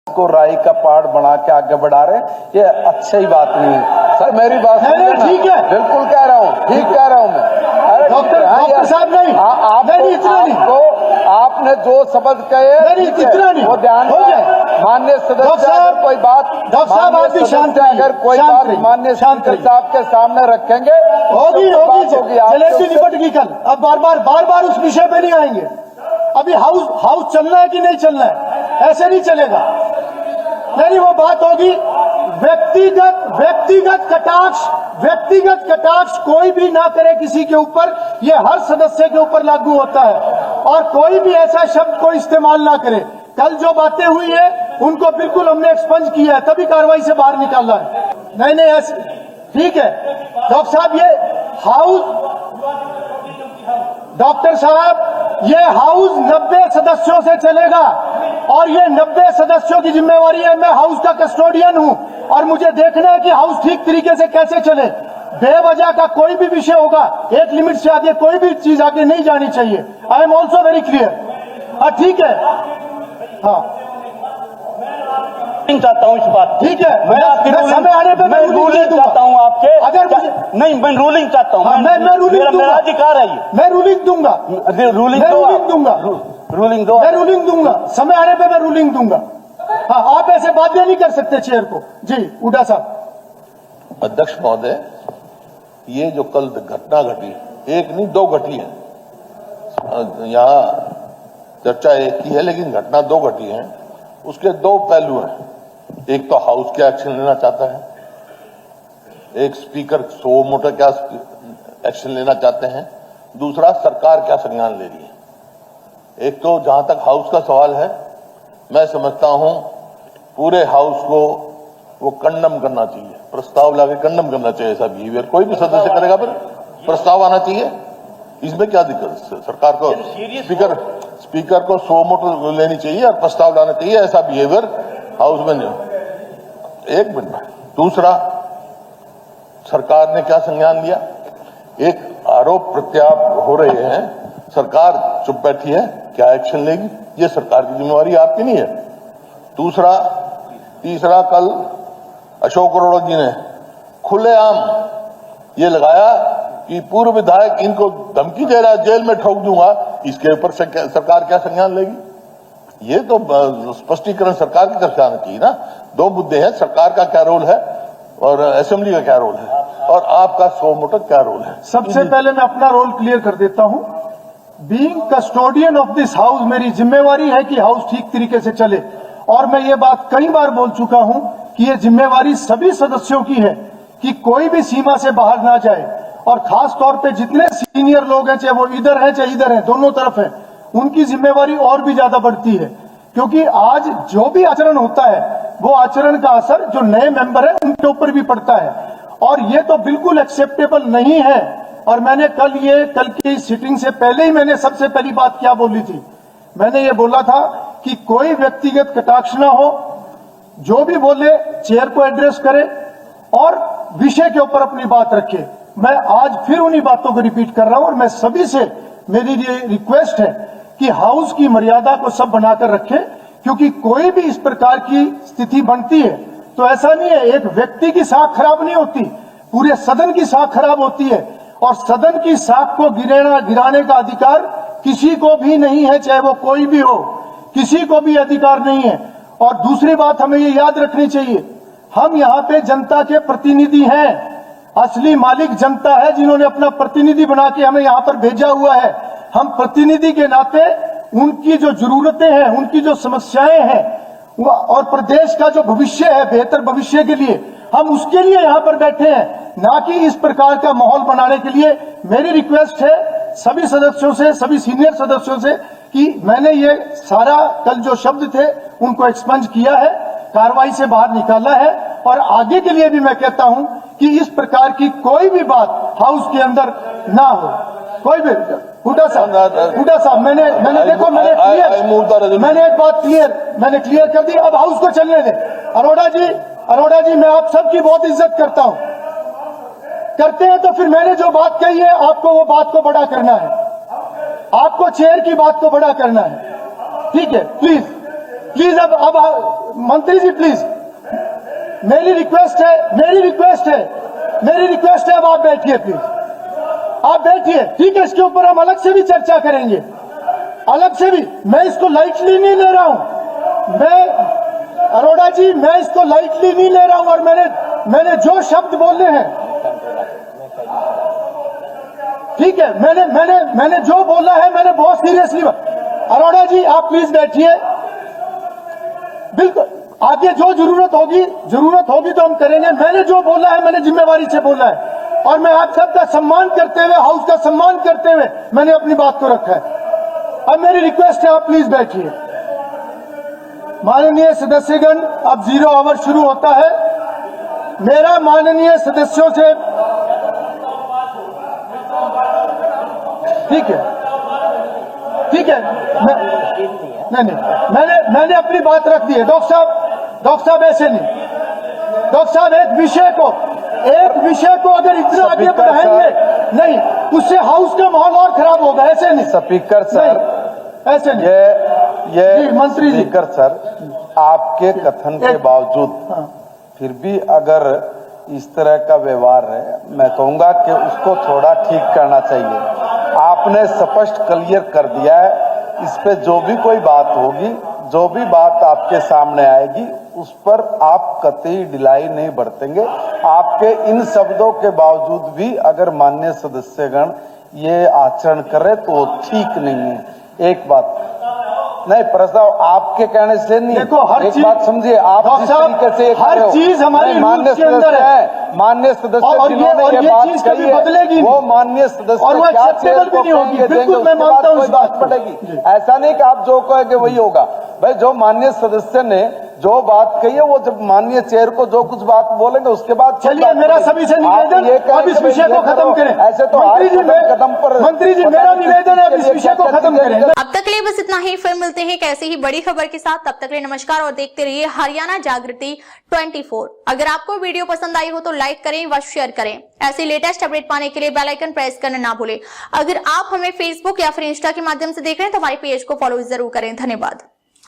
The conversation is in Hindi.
को राई का पहाड़ बना के आगे बढ़ा रहे, ये अच्छी बात नहीं है। सर मेरी बात ठीक है, बिल्कुल कह रहा हूँ, ठीक कह रहा हूँ मैं। डॉक्टर साहब नहीं, इतना नहीं, आपने जो शब्द कहे इतना नहीं, वो ध्यान हो गया। माननीय सदस्य अगर कोई बात, डॉक्टर साहब आप भी शांत रहिए, अगर कोई बात माननीय स्पीकर साहब के सामने रखेंगे होगी जलेबी निपट गई कल। अब बार बार उस विषय पे नहीं आएंगे। अभी हाउस चलना है कि नहीं चलना है, ऐसे नहीं चलेगा। नहीं, वो बात होगी व्यक्तिगत कटाक्ष कोई भी ना करे किसी के ऊपर, ये हर सदस्य के ऊपर लागू होता है। और कोई भी ऐसा शब्द को इस्तेमाल ना करे। कल जो बातें हुई है उनको बिल्कुल हमने एक्सपंज किया है, तभी कार्रवाई से बाहर निकाला है। नहीं ऐसे ठीक है डॉक्टर साहब, ये डॉक्टर साहब ये हाउस 90 सदस्यों से चलेगा और ये 90 सदस्यों की जिम्मेवारी है। मैं हाउस का कस्टोडियन हूं और मुझे देखना है कि हाउस ठीक तरीके से कैसे चले। बेवजह का कोई भी विषय होगा, एक लिमिट से आगे कोई भी चीज आगे नहीं जानी चाहिए। I am also very clear. ठीक है, हाँ चाहता हूँ इस बात। ठीक है, मैं आपकी समय आने पे मैं रूलिंग चाहता हूँ आपके। अगर मुझे नहीं, मैं रूलिंग चाहता हूँ। मैं रूलिंग मेरा अधिकार है ये। मैं रूलिंग दूंगा, रूलिंग दो। मैं रूलिंग दूंगा, समय आने पे मैं रूलिंग दूंगा। हाँ, आप ऐसे बातें नहीं कर सकते चेयर को। जी हुड्डा साहब। अध्यक्ष महोदय, ये जो कल घटना घटी, एक नहीं दो घटी है। यहाँ चर्चा एक की है लेकिन घटना दो घटी है। उसके दो पहलू हैं। एक तो हाउस क्या एक्शन लेना चाहता है, एक स्पीकर सो मोटर क्या एक्शन लेना चाहते हैं, दूसरा सरकार क्या संज्ञान ले रही है। एक तो जहां तक हाउस का सवाल है, मैं समझता हूं पूरे हाउस को वो कंडम करना चाहिए, प्रस्ताव लाके कंडम करना चाहिए। ऐसा बिहेवियर कोई भी सदस्य करेगा फिर प्रस्ताव आना चाहिए। इसमें क्या दिक्कत है? सरकार को स्पीकर को 100 मोटर लेनी चाहिए और प्रस्ताव लाना चाहिए। ऐसा बिहेवियर हाउस में नहीं। एक मिनट। दूसरा, सरकार ने क्या संज्ञान लिया? एक आरोप प्रत्यारोप हो रहे हैं, सरकार चुप बैठी है, क्या एक्शन लेगी? ये सरकार की जिम्मेवारी, आपकी नहीं है। तीसरा, कल अशोक अरोड़ा जी ने खुलेआम ये लगाया कि पूर्व विधायक इनको धमकी दे रहा है, जेल में ठोक दूंगा। इसके ऊपर सरकार क्या संज्ञान लेगी? ये तो स्पष्टीकरण सरकार की तरफ से आना चाहिए ना। दो मुद्दे हैं, सरकार का क्या रोल है और असेंबली का क्या रोल है, और आपका 100 मोटर क्या रोल है। सबसे पहले मैं अपना रोल क्लियर कर देता हूं। Being custodian of this house, मेरी जिम्मेवारी है कि हाउस ठीक तरीके से चले। और मैं ये बात कई बार बोल चुका हूं कि ये जिम्मेवारी सभी सदस्यों की है कि कोई भी सीमा से बाहर ना जाए। और खास तौर पे जितने सीनियर लोग हैं, चाहे वो इधर हैं चाहे इधर हैं, दोनों तरफ हैं, उनकी जिम्मेवारी और भी ज्यादा बढ़ती है। क्योंकि आज जो भी आचरण होता है वो आचरण का असर जो नए मेंबर है उनके ऊपर भी पड़ता है। और ये तो बिल्कुल एक्सेप्टेबल नहीं है। और मैंने कल की सिटिंग से पहले ही मैंने सबसे पहली बात क्या बोली थी? मैंने ये बोला था कि कोई व्यक्तिगत कटाक्ष ना हो, जो भी बोले चेयर को एड्रेस करे और विषय के ऊपर अपनी बात रखे। मैं आज फिर उन्हीं बातों को रिपीट कर रहा हूं और मैं सभी से मेरी ये रिक्वेस्ट है कि हाउस की मर्यादा को सब बनाकर रखें। क्योंकि कोई भी इस प्रकार की स्थिति बनती है तो ऐसा नहीं है एक व्यक्ति की साख खराब नहीं होती, पूरे सदन की साख खराब होती है। और सदन की साख को गिराने का अधिकार किसी को भी नहीं है, चाहे वो कोई भी हो, किसी को भी अधिकार नहीं है। और दूसरी बात हमें ये याद रखनी चाहिए, हम यहाँ पे जनता के प्रतिनिधि हैं। असली मालिक जनता है, जिन्होंने अपना प्रतिनिधि बना के हमें यहाँ पर भेजा हुआ है। हम प्रतिनिधि के नाते उनकी जो जरूरतें हैं, उनकी जो समस्याएं हैं और प्रदेश का जो भविष्य है, बेहतर भविष्य के लिए हम उसके लिए यहाँ पर बैठे हैं, ना कि इस प्रकार का माहौल बनाने के लिए। मेरी रिक्वेस्ट है सभी सदस्यों से, सभी सीनियर सदस्यों से कि मैंने ये सारा कल जो शब्द थे उनको एक्सपंज किया है, कार्रवाई से बाहर निकाला है। और आगे के लिए भी मैं कहता हूं कि इस प्रकार की कोई भी बात हाउस के अंदर ना हो। कोई भी हुड्डा साहब मैंने एक बात क्लियर कर दी। अब हाउस को चलने दें। अरोड़ा जी मैं आप सबकी बहुत इज्जत करता हूं। करते हैं तो फिर मैंने जो बात कही है आपको वो बात को बड़ा करना है, आपको चेयर की बात को बड़ा करना है। ठीक है, प्लीज प्लीज अब मंत्री जी प्लीज, मेरी रिक्वेस्ट है, अब आप बैठिए प्लीज, आप बैठिए, ठीक है। इसके ऊपर हम अलग से भी चर्चा करेंगे, अलग से भी। मैं इसको लाइटली नहीं ले रहा हूं, मैं अरोड़ा जी, मैं इसको लाइटली नहीं ले रहा हूं। और मैंने जो शब्द बोले हैं, ठीक है, मैंने जो बोला है मैंने बहुत सीरियसली। अरोड़ा जी आप प्लीज बैठिए, बिल्कुल आगे जो जरूरत होगी तो हम करेंगे। मैंने जो बोला है मैंने जिम्मेवारी से बोला है, और मैं आप सबका सम्मान करते हुए, हाउस का सम्मान करते हुए मैंने अपनी बात को रखा है। अब मेरी रिक्वेस्ट है, आप प्लीज बैठिए। माननीय सदस्यगण, अब 0 आवर शुरू होता है। मेरा माननीय सदस्यों से, ठीक है, नहीं, मैंने अपनी बात रख दी है। डॉक्टर साहब ऐसे नहीं, डॉक्टर साहब एक विषय को अगर इतना आगे बढ़ाएंगे नहीं, उससे हाउस का माहौल और खराब होगा। ऐसे नहीं स्पीकर सर, ऐसे नहीं। ये मंत्री जी, स्पीकर सर, आपके कथन के बावजूद फिर भी अगर इस तरह का व्यवहार है, मैं कहूंगा कि उसको थोड़ा ठीक करना चाहिए। आपने स्पष्ट क्लियर कर दिया है, इस पे जो भी कोई बात होगी, जो भी बात आपके सामने आएगी, उस पर आप कतई ढिलाई नहीं बरतेंगे। आपके इन शब्दों के बावजूद भी अगर माननीय सदस्यगण ये आचरण करे तो ठीक नहीं है। एक बात नहीं, प्रस्ताव आपके कहने से नहीं, देखो हर एक बात समझिए, आप जिस तरीके से हर चीज हमारी माननीय के अंदर है, माननीय सदस्य और जिन्होंने ये बात चीज कही कभी है, बदलेगी वो माननीय सदस्य और वो क्या acceptable चेयर को भी नहीं होगी। कहेंगे, बिल्कुल देंगे, मैं उसके मानता बाद हूं कोई इस बात बात को। पड़ेगी। ऐसा नहीं कि आप जो कहेंगे वही होगा। भाई जो माननीय सदस्य ने जो बात कही है, वो जब माननीय चेयर को जो कुछ बात बोलेंगे उसके बाद चलिए, मेरा सभी से निवेदन, अब इस विषय को खत्म करें। ऐसे तो मंत्री जी, मेरा निवेदन है, अब इस विषय को खत्म करें। अब तक के लिए बस इतना ही, फिर मिलते हैं कैसे ही बड़ी खबर के साथ। तब तक के लिए नमस्कार और देखते रहिए हरियाणा जागृति 24। अगर आपको वीडियो पसंद आई हो तो लाइक करें व शेयर करें। ऐसी लेटेस्ट अपडेट पाने के लिए बेल आइकन प्रेस करना ना भूलें। अगर आप हमें फेसबुक या फिर इंस्टा के माध्यम से देख रहे हैं तो हमारे पेज को फॉलो जरूर करें। धन्यवाद।